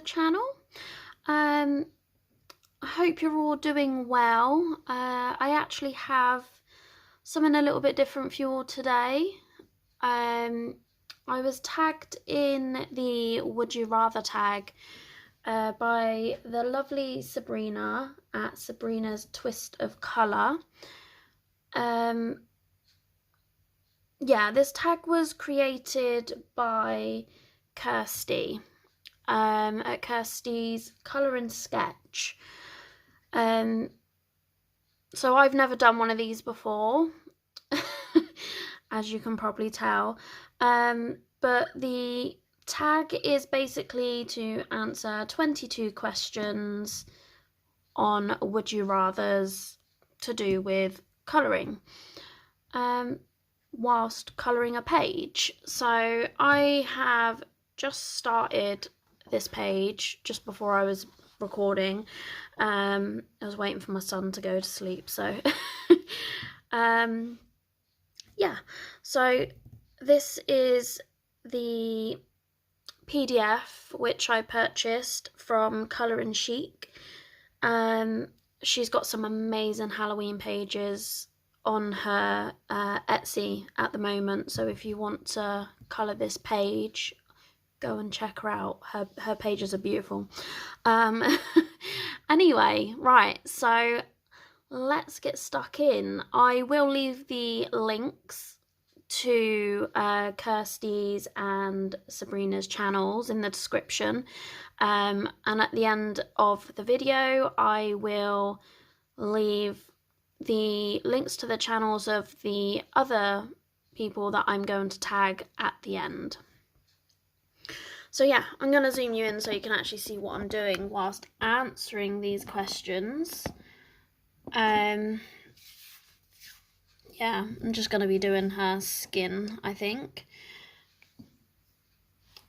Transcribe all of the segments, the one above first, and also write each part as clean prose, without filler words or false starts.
channel. I hope you're all doing well. I actually have something a little bit different for you all today. I was tagged in the Would You Rather tag by the lovely Sabrina at Sabrina's Twist of Colour. This tag was created by Kirsty at Kirsty's Colour and Sketch. So I've never done one of these before, as you can probably tell. But the tag is basically to answer 22 questions on Would You Rathers to do with colouring. Whilst colouring a page. So I have just started this page just before I was recording. I was waiting for my son to go to sleep, so so this is the PDF which I purchased from Colour and Chic. She's got some amazing Halloween pages on her Etsy at the moment, so if you want to colour this page, go and check her out. Her pages are beautiful. Anyway, right, so let's get stuck in. I will leave the links to Kirsty's and Sabrina's channels in the description, and at the end of the video I will leave the links to the channels of the other people that I'm going to tag at the end. So yeah, I'm going to zoom you in so you can actually see what I'm doing whilst answering these questions. I'm just going to be doing her skin, I think.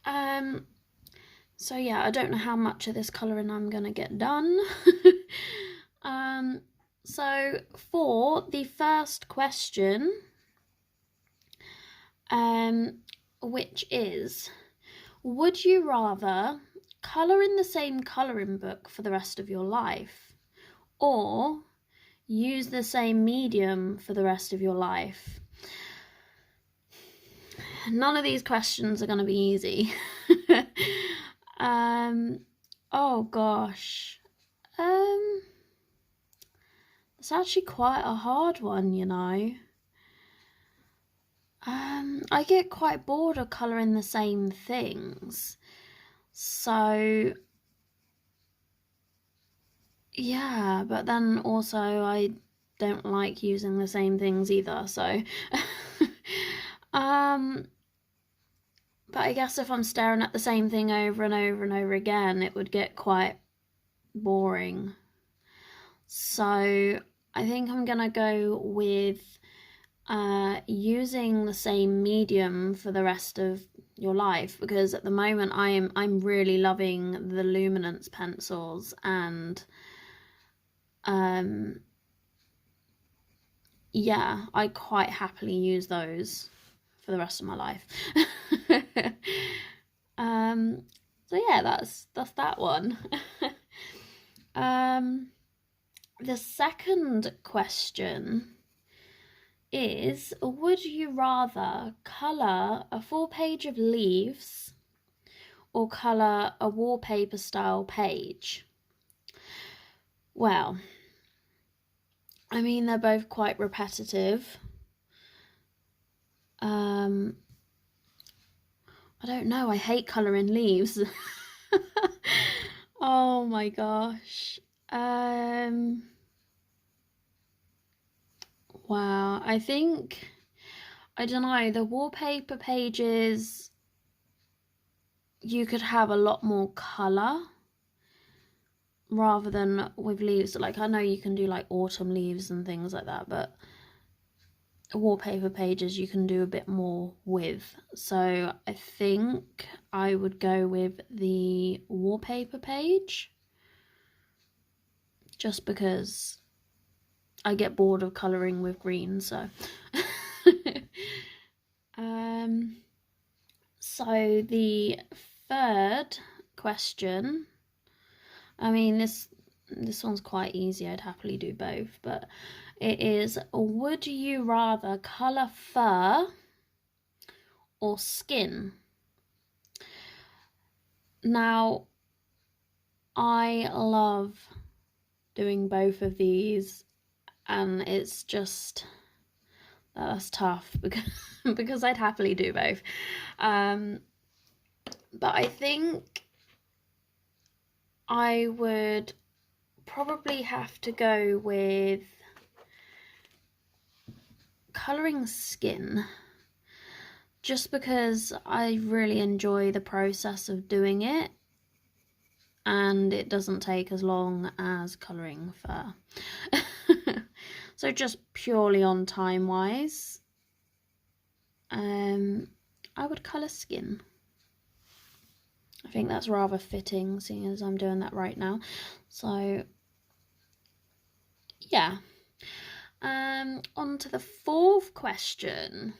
So yeah, I don't know how much of this colouring I'm going to get done. So for the first question, which is, would you rather colour in the same colouring book for the rest of your life, or use the same medium for the rest of your life? None of these questions are going to be easy. Oh gosh. It's actually quite a hard one, you know. I get quite bored of colouring the same things. So, yeah, but then also I don't like using the same things either, so. But I guess if I'm staring at the same thing over and over and over again, it would get quite boring. So I think I'm gonna go with using the same medium for the rest of your life, because at the moment I'm really loving the Luminance pencils, and yeah, I quite happily use those for the rest of my life. So yeah, that's that one. The second question is, would you rather colour a full page of leaves or colour a wallpaper style page? Well, I mean, they're both quite repetitive. I don't know, I hate colouring leaves. Oh my gosh. Wow, I think, I don't know, the wallpaper pages, you could have a lot more colour rather than with leaves. Like, I know you can do like autumn leaves and things like that, but wallpaper pages you can do a bit more with. So I think I would go with the wallpaper page, just because I get bored of colouring with green, so. So the third question. I mean, this one's quite easy. I'd happily do both, but it is, would you rather colour fur or skin? Now, I love doing both of these, and it's just, that's tough because I'd happily do both. But I think I would probably have to go with colouring skin, just because I really enjoy the process of doing it, and it doesn't take as long as colouring fur. So just purely on time wise, I would colour skin. I think that's rather fitting, seeing as I'm doing that right now. So yeah. On to the fourth question,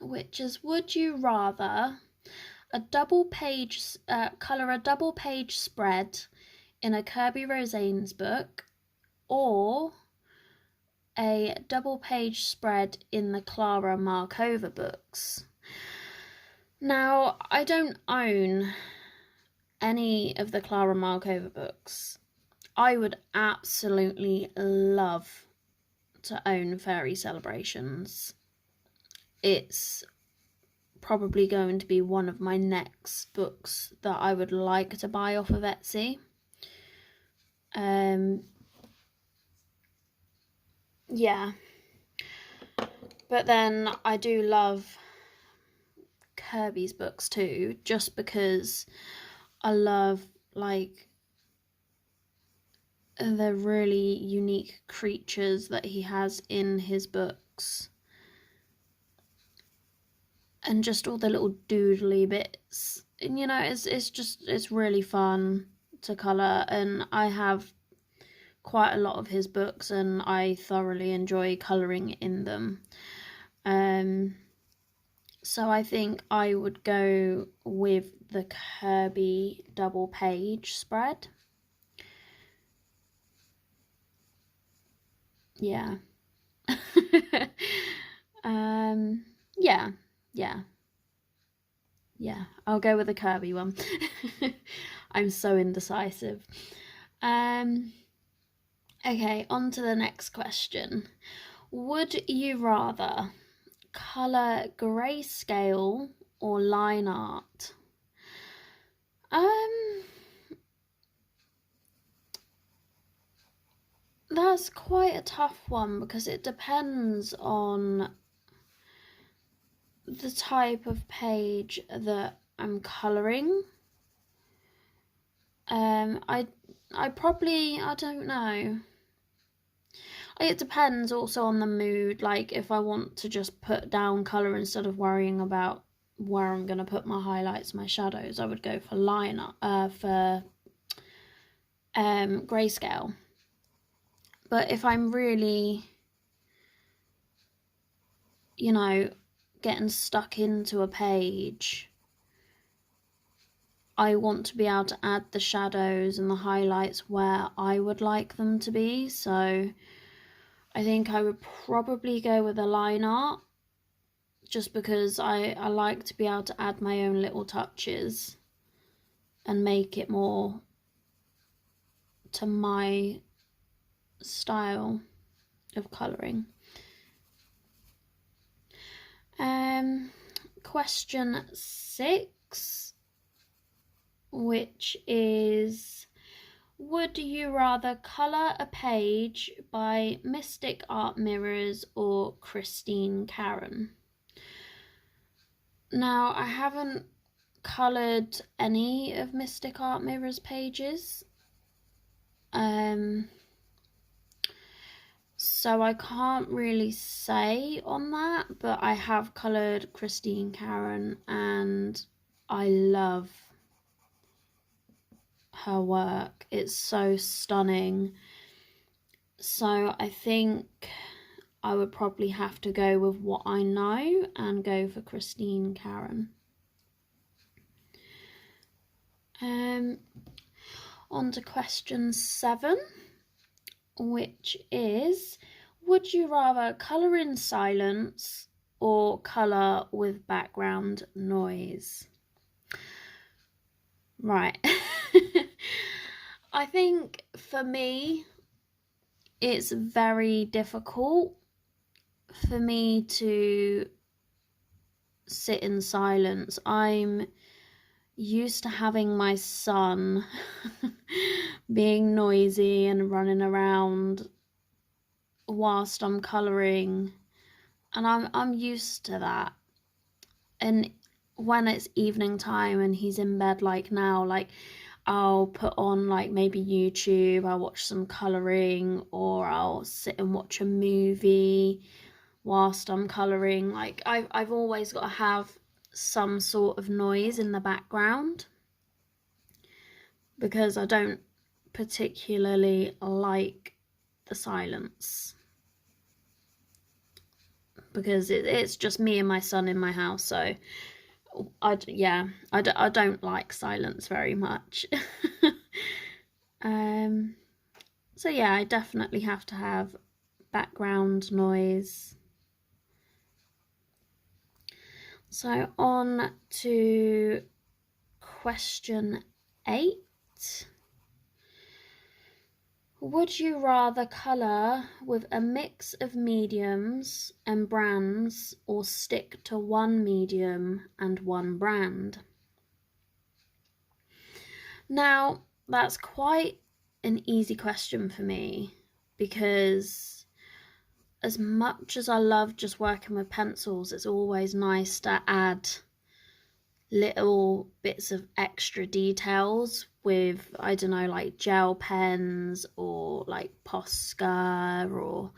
which is, would you rather colour a double page spread in a Kirby Rosanes book, or a double page spread in the Klara Markova books? Now, I don't own any of the Klara Markova books. I would absolutely love to own Fairy Celebrations. It's probably going to be one of my next books that I would like to buy off of Etsy. Yeah. But then I do love Kirby's books too, just because I love, like, the really unique creatures that he has in his books, and just all the little doodly bits, and you know, it's really fun to colour, and I have quite a lot of his books and I thoroughly enjoy colouring in them. So I think I would go with the Kirby double page spread. Yeah. Yeah, I'll go with the Kirby one. I'm so indecisive. Okay, on to the next question. Would you rather colour grayscale or line art? That's quite a tough one, because it depends on the type of page that I'm colouring. I don't know. It depends also on the mood. Like, if I want to just put down colour instead of worrying about where I'm going to put my highlights, my shadows, I would go for grayscale. But if I'm really, you know, getting stuck into a page, I want to be able to add the shadows and the highlights where I would like them to be. So I think I would probably go with a line art, just because I like to be able to add my own little touches and make it more to my style of colouring. Question 6, which is, would you rather colour a page by Mystic Art Mirrors or Christine Karen? Now, I haven't coloured any of Mystic Art Mirrors pages, so I can't really say on that, but I have coloured Christine Karen and I love her work. It's so stunning. So I think I would probably have to go with what I know and go for Christine Karen. On to question 7, which is, would you rather colour in silence or colour with background noise? Right. I think for me, it's very difficult for me to sit in silence. I'm used to having my son being noisy and running around whilst I'm colouring, and I'm used to that. And when it's evening time and he's in bed like now, like I'll put on like maybe YouTube, I'll watch some colouring, or I'll sit and watch a movie whilst I'm colouring. Like I've always got to have some sort of noise in the background because I don't particularly like the silence, because it's just me and my son in my house, so I don't like silence very much. So yeah, I definitely have to have background noise. So on to question 8. Would you rather colour with a mix of mediums and brands, or stick to one medium and one brand? Now, that's quite an easy question for me, because as much as I love just working with pencils, it's always nice to add little bits of extra details with, I don't know, like gel pens or like Posca, or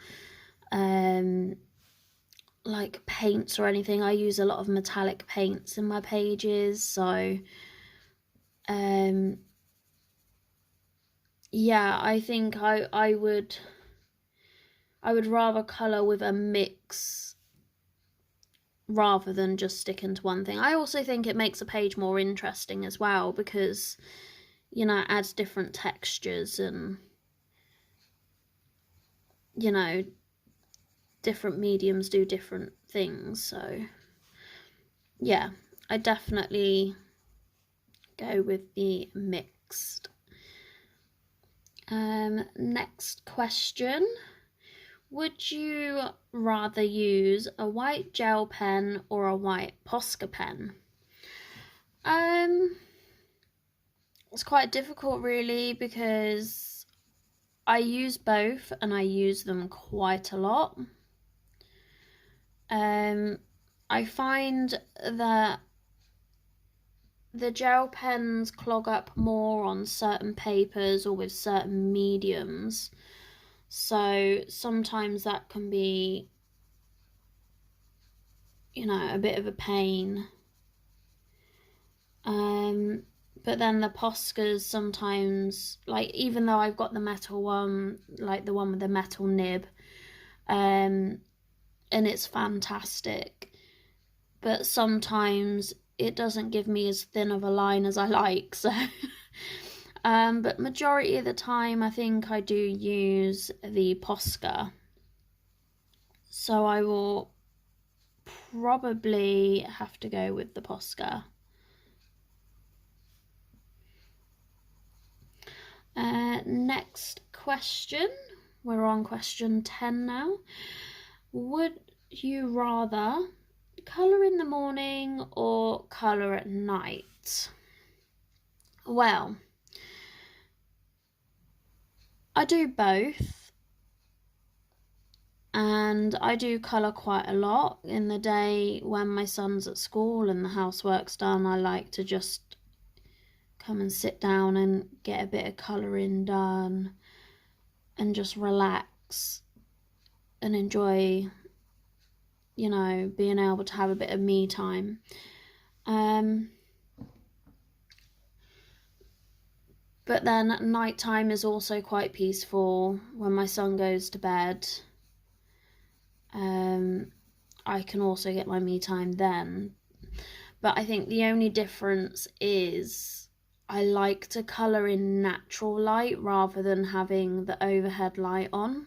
like paints or anything. I use a lot of metallic paints in my pages, so yeah, I think I would rather colour with a mix rather than just sticking to one thing. I also think it makes a page more interesting as well, because, you know, it adds different textures and, you know, different mediums do different things. So yeah, I definitely go with the mixed. Next question. Would you rather use a white gel pen or a white Posca pen? It's quite difficult really, because I use both and I use them quite a lot. I find that the gel pens clog up more on certain papers or with certain mediums, so sometimes that can be, you know, a bit of a pain. But then the Poscas sometimes, like, even though I've got the metal one, like the one with the metal nib, and it's fantastic, but sometimes it doesn't give me as thin of a line as I like, so but majority of the time I think I do use the Posca, so I will probably have to go with the Posca. Next question, we're on question 10 now. Would you rather colour in the morning or colour at night? Well, I do both, and I do colour quite a lot in the day when my son's at school and the housework's done. I like to just come and sit down and get a bit of colouring done and just relax and enjoy, you know, being able to have a bit of me time. But then nighttime is also quite peaceful when my son goes to bed. I can also get my me time then. But I think the only difference is I like to colour in natural light rather than having the overhead light on,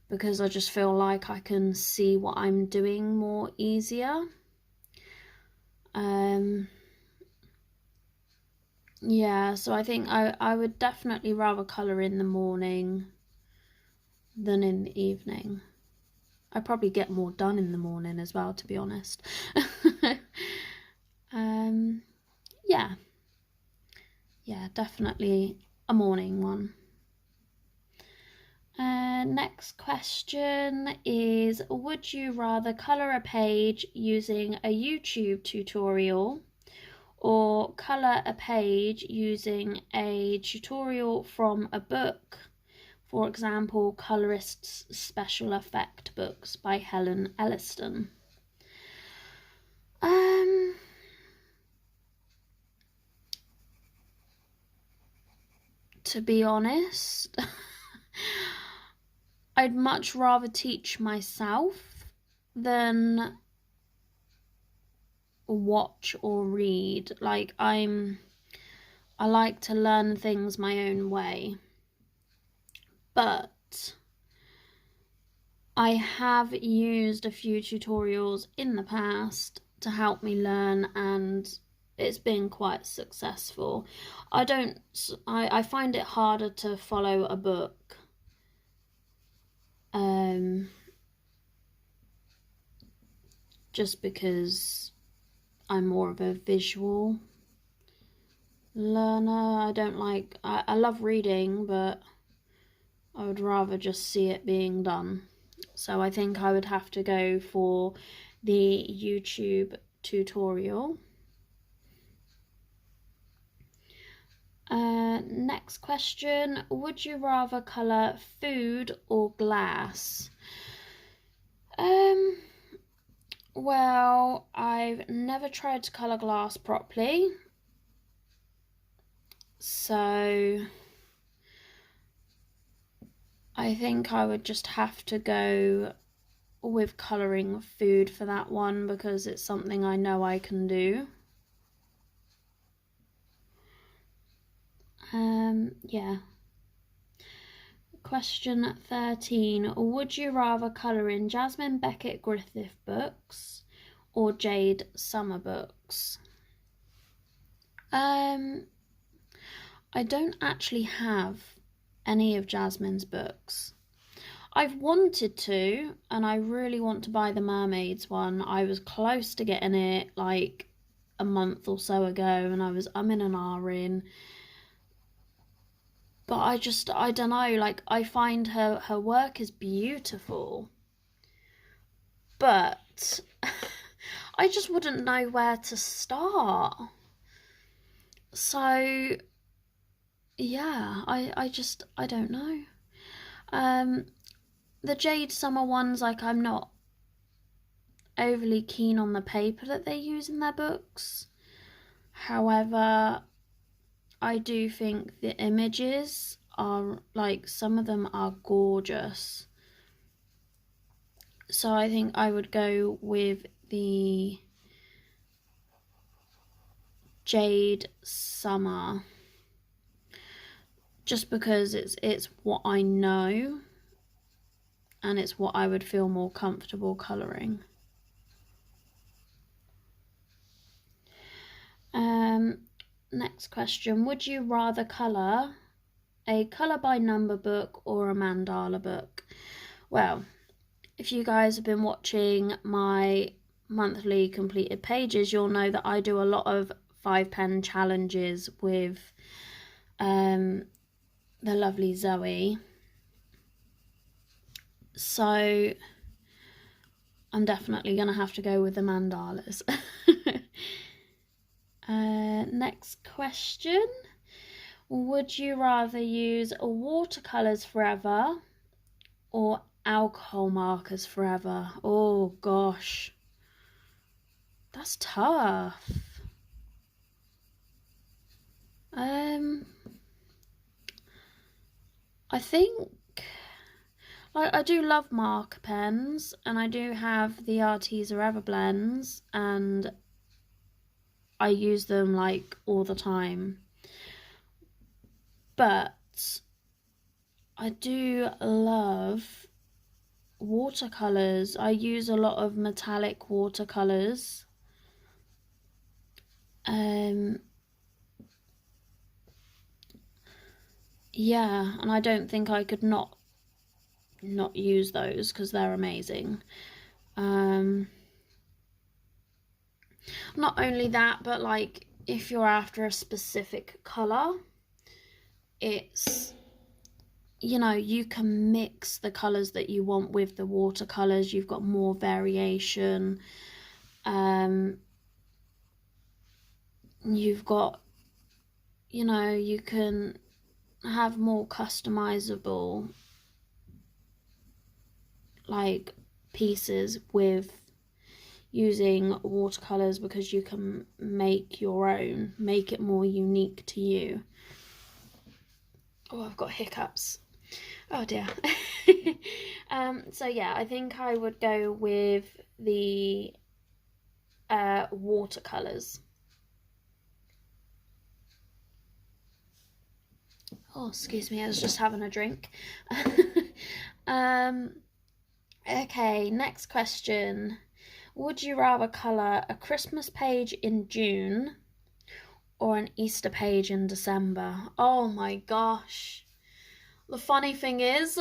because I just feel like I can see what I'm doing more easier. Yeah, so I think I would definitely rather colour in the morning than in the evening. I probably get more done in the morning as well, to be honest. Yeah. Yeah, definitely a morning one. Next question is, would you rather colour a page using a YouTube tutorial or colour a page using a tutorial from a book? For example, Colorist's Special Effect Books by Helen Elliston. To be honest, I'd much rather teach myself than watch or read. Like, I like to learn things my own way. But I have used a few tutorials in the past to help me learn, and it's been quite successful. I find it harder to follow a book. Just because I'm more of a visual learner. I love reading, but I would rather just see it being done. So I think I would have to go for the YouTube tutorial. Next question, would you rather colour food or glass? Well, I've never tried to colour glass properly, so I think I would just have to go with colouring food for that one, because it's something I know I can do. Yeah. Question 13. Would you rather colour in Jasmine Beckett Griffith books or Jade Summer books? I don't actually have any of Jasmine's books. I've wanted to, and I really want to buy the Mermaids one. I was close to getting it like a month or so ago, and I'm in an R-in. But I don't know, like, I find her work is beautiful. But I just wouldn't know where to start. So yeah, I don't know. The Jade Summer ones, like, I'm not overly keen on the paper that they use in their books. However, I do think the images are, like, some of them are gorgeous. So I think I would go with the Jade Summer, just because it's what I know and it's what I would feel more comfortable colouring. Next question, would you rather colour a colour by number book or a mandala book? Well, if you guys have been watching my monthly completed pages, you'll know that I do a lot of 5-pen challenges with the lovely Zoe. So I'm definitely going to have to go with the mandalas. Next question. Would you rather use watercolours forever or alcohol markers forever? Oh gosh, that's tough. I think, like, I do love marker pens, and I do have the Arteza Everblends, and I use them like all the time. But I do love watercolors. I use a lot of metallic watercolors. Yeah, and I don't think I could not use those because they're amazing. Not only that, but like if you're after a specific color, it's, you know, you can mix the colors that you want with the watercolors. You've got more variation. You've got, you know, you can have more customizable like pieces with using watercolors, because you can make your own, make it more unique to you. Oh, I've got hiccups. Oh dear. So yeah, I think I would go with the watercolors. Oh, excuse me, I was just having a drink. Okay, next question. Would you rather colour a Christmas page in June or an Easter page in December? Oh my gosh. The funny thing is,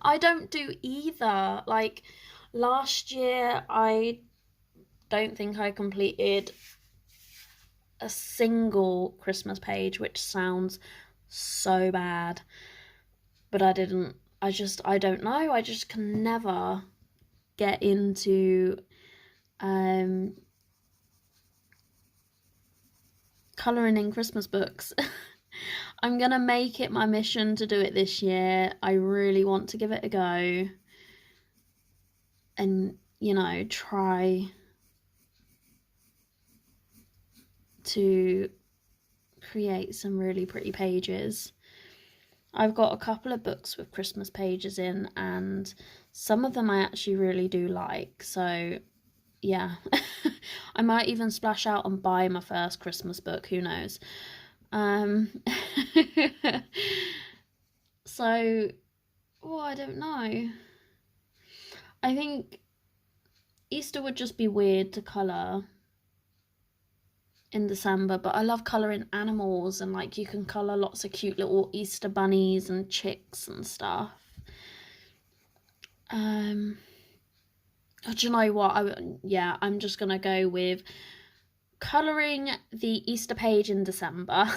I don't do either. Like, last year, I don't think I completed a single Christmas page, which sounds so bad. But I didn't. I don't know. I just can never get into colouring in Christmas books. I'm going to make it my mission to do it this year. I really want to give it a go and, you know, try to create some really pretty pages. I've got a couple of books with Christmas pages in, and some of them I actually really do like. So, yeah. I might even splash out and buy my first Christmas book. Who knows? So, oh, I don't know. I think Easter would just be weird to colour in December, but I love colouring animals, and like you can colour lots of cute little Easter bunnies and chicks and stuff. Oh, do you know what? I'm just gonna go with colouring the Easter page in December.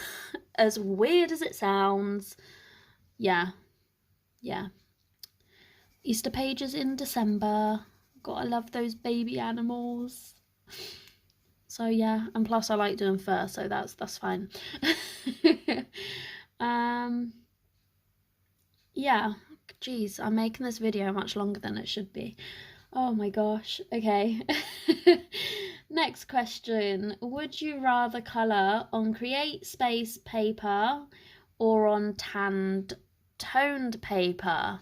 As weird as it sounds, yeah. Easter pages in December. Gotta love those baby animals. So yeah, and plus I like doing fur, so that's fine. Yeah, geez, I'm making this video much longer than it should be. Oh my gosh. Okay. Next question. Would you rather colour on Create Space paper or on toned paper?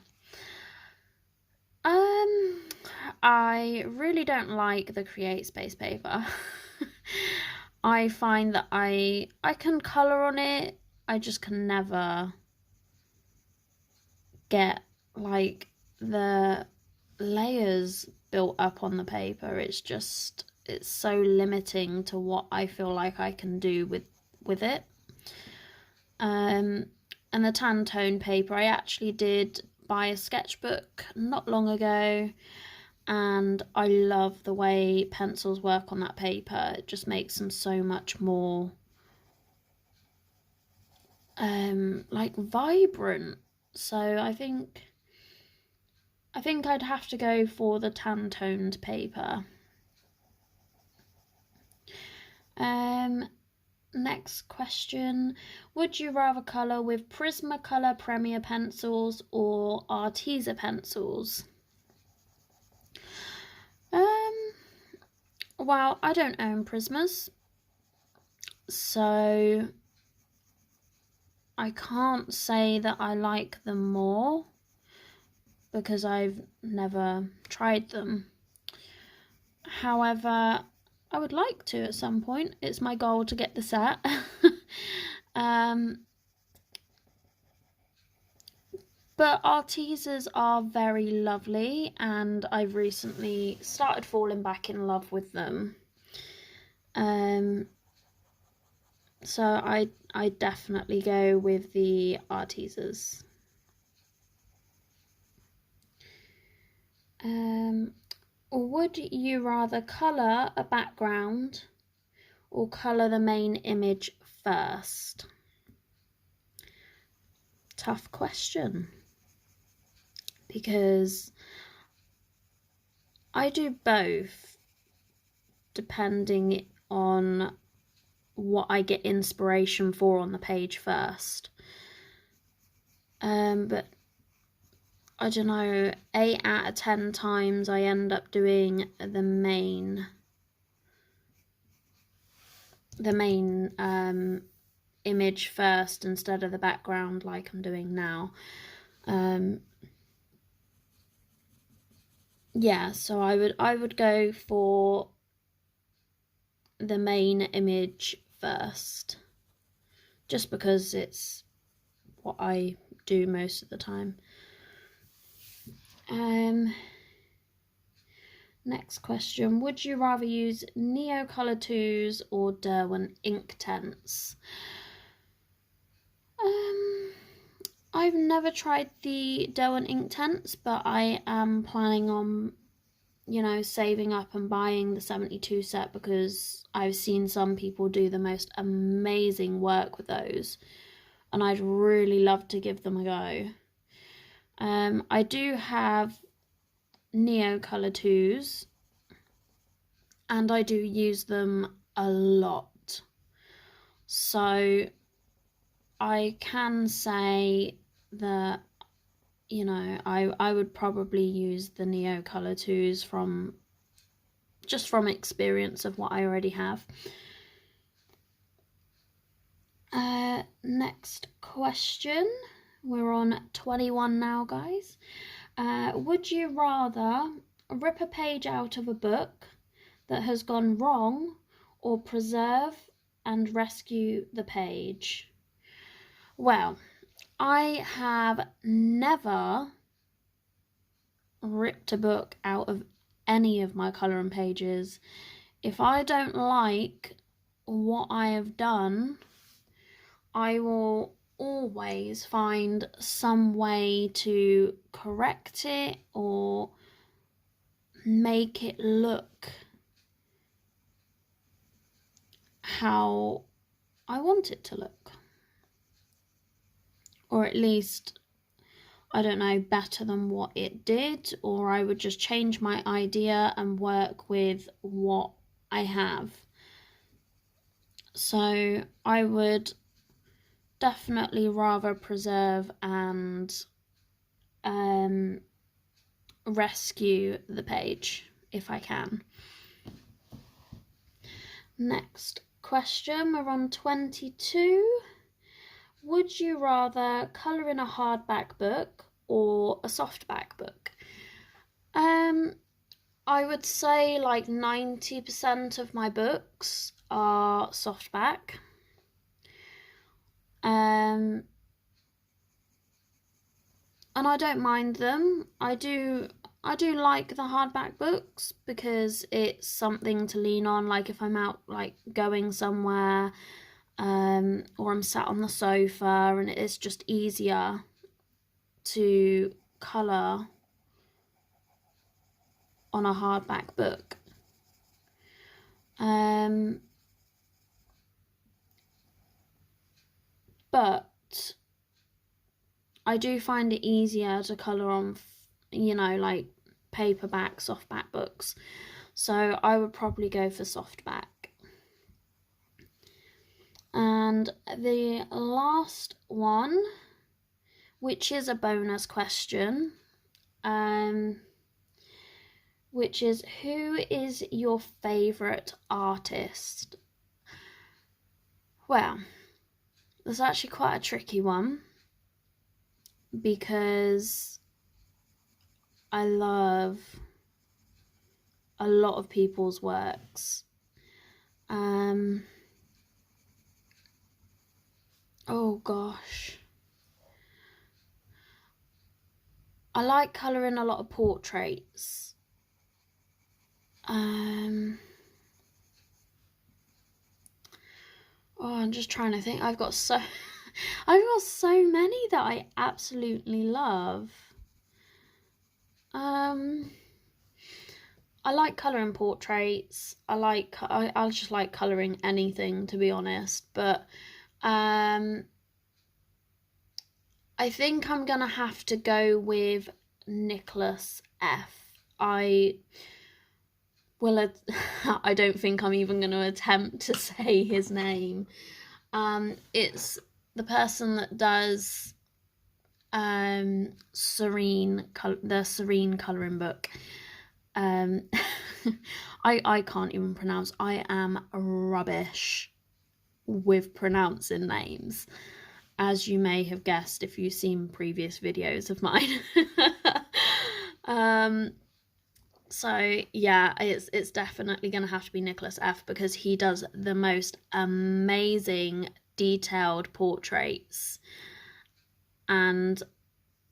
I really don't like the Create Space paper. I find that I can colour on it, I just can never get like the layers built up on the paper. It's so limiting to what I feel like I can do with it. And the tan tone paper, I actually did buy a sketchbook not long ago, and I love the way pencils work on that paper. It just makes them so much more like vibrant. So I think I'd have to go for the tan toned paper. Next question. Would you rather colour with Prismacolor Premier pencils or Arteza pencils? Well, I don't own Prismas, so I can't say that I like them more because I've never tried them. However, I would like to at some point. It's my goal to get the set. But our teasers are very lovely, and I've recently started falling back in love with them. So I definitely go with the Artesas. Would you rather colour a background or colour the main image first? Tough question, because I do both depending on what I get inspiration for on the page first. But I don't know, 8 out of 10 times I end up doing the main image first instead of the background like I'm doing now. Yeah, so I would go for the main image first, just because it's what I do most of the time. Next question, would you rather use Neocolor 2s or Derwent Inktense? I've never tried the Derwent Inktense, but I am planning on, you know, saving up and buying the 72 set, because I've seen some people do the most amazing work with those, and I'd really love to give them a go. I do have Neocolor 2s, and I do use them a lot, so I can say that, you know, I would probably use the Neocolor 2s from experience of what I already have. Next question. We're on 21 now, guys. Would you rather rip a page out of a book that has gone wrong, or preserve and rescue the page? Well, I have never ripped a book out of any of my colouring pages. If I don't like what I have done, I will always find some way to correct it or make it look how I want it to look. Or at least, I don't know, better than what it did, or I would just change my idea and work with what I have. So I would definitely rather preserve and rescue the page if I can. Next question, we're on 22. Would you rather colour in a hardback book or a softback book? I would say like 90% of my books are softback. And I don't mind them. I do like the hardback books because it's something to lean on, like if I'm out like going somewhere, or I'm sat on the sofa, and it's just easier to colour on a hardback book. But I do find it easier to colour on, you know, like paperback, softback books. So I would probably go for softback. And the last one, which is a bonus question, which is, who is your favourite artist? Well, that's actually quite a tricky one, because I love a lot of people's works. Oh gosh. I like colouring a lot of portraits. Oh, I'm just trying to think. I've got so many that I absolutely love. I like colouring portraits. I just like colouring anything, to be honest. But I think I'm gonna have to go with Nicholas F. I don't think I'm even going to attempt to say his name. It's the person that does the Serene colouring book. I can't even pronounce. I am rubbish with pronouncing names, as you may have guessed if you've seen previous videos of mine. So yeah, it's definitely going to have to be Nicholas F, because he does the most amazing detailed portraits. And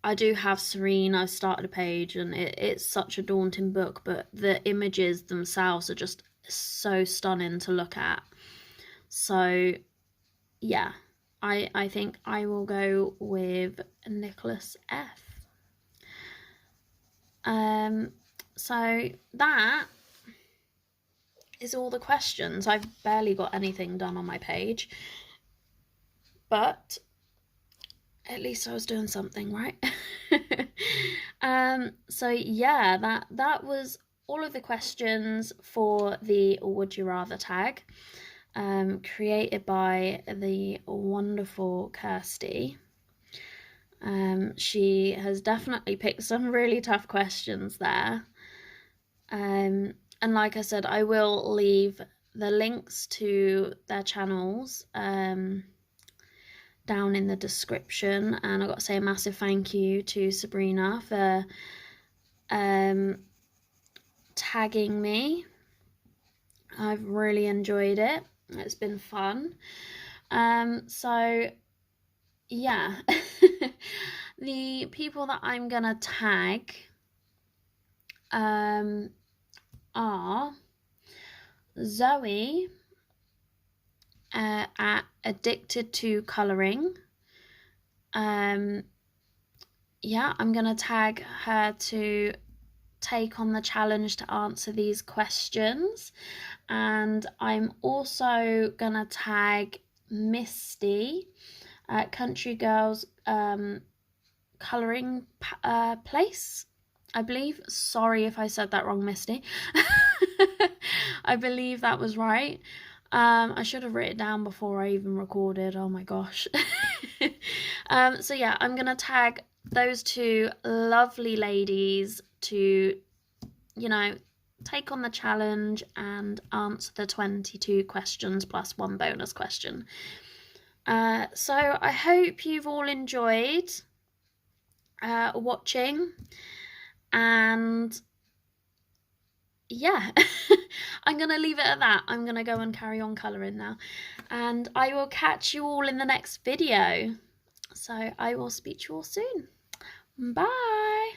I do have Serene. I started a page, and it's such a daunting book, but the images themselves are just so stunning to look at. So yeah, I think I will go with Nicholas F. So that is all the questions. I've barely got anything done on my page, but at least I was doing something, right? So yeah, that was all of the questions for the Would You Rather tag, created by the wonderful Kirsty. She has definitely picked some really tough questions there. And like I said, I will leave the links to their channels down in the description. And I've got to say a massive thank you to Sabrina for tagging me. I've really enjoyed it. It's been fun. So yeah, the people that I'm gonna tag are Zoe at Addicted to Colouring. Yeah, I'm gonna tag her to take on the challenge to answer these questions, and I'm also gonna tag Misty at Country Girls Colouring Place, I believe. Sorry if I said that wrong, Misty. I believe that was right. I should have written it down before I even recorded. Oh my gosh. So yeah, I'm gonna tag those two lovely ladies to, take on the challenge and answer the 22 questions plus one bonus question. So I hope you've all enjoyed watching, and yeah, I'm going to leave it at that. I'm going to go and carry on colouring now, and I will catch you all in the next video. So I will speak to you all soon. Bye.